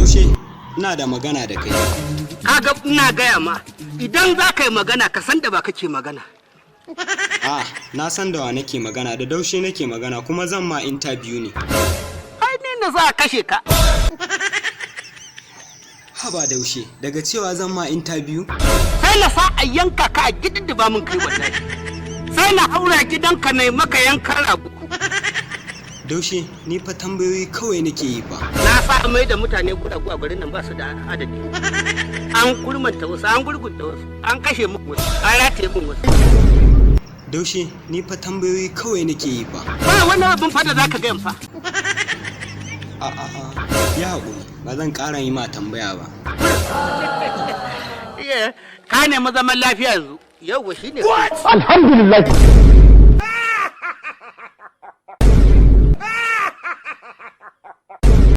Daushe, ina da magana da kai. Kaga ina gaya ma, idan za ka yi magana ka san da ba kake magana. Na san da wa nake magana, da Daushe nake magana kuma zan ma interview ne. Ai ni na za a kashe ka. Haba Daushe, daga cewa zan ma interview? Sai na sa a yanka ka a gididdiba min kai wallahi. Sai na haura gidanka na maka yankan rago. Daushe, ni fa tambayoyi kawai nake yi fa. Na sa mai da mutane gudagu a garin nan ba su da adadi. An kurmanta wasu, an gurgunta wasu, an kashe muku wasu, an rataye min wasu. Daushe, ni fa tambayoyi kawai nake yi fa. Ba wani abin fada za ka gayan fa. Ya haƙuri, ba zan ƙara yi ma tambaya ba. Ka nemi zaman lafiya yanzu. Yau shi ne. Alhamdulillah.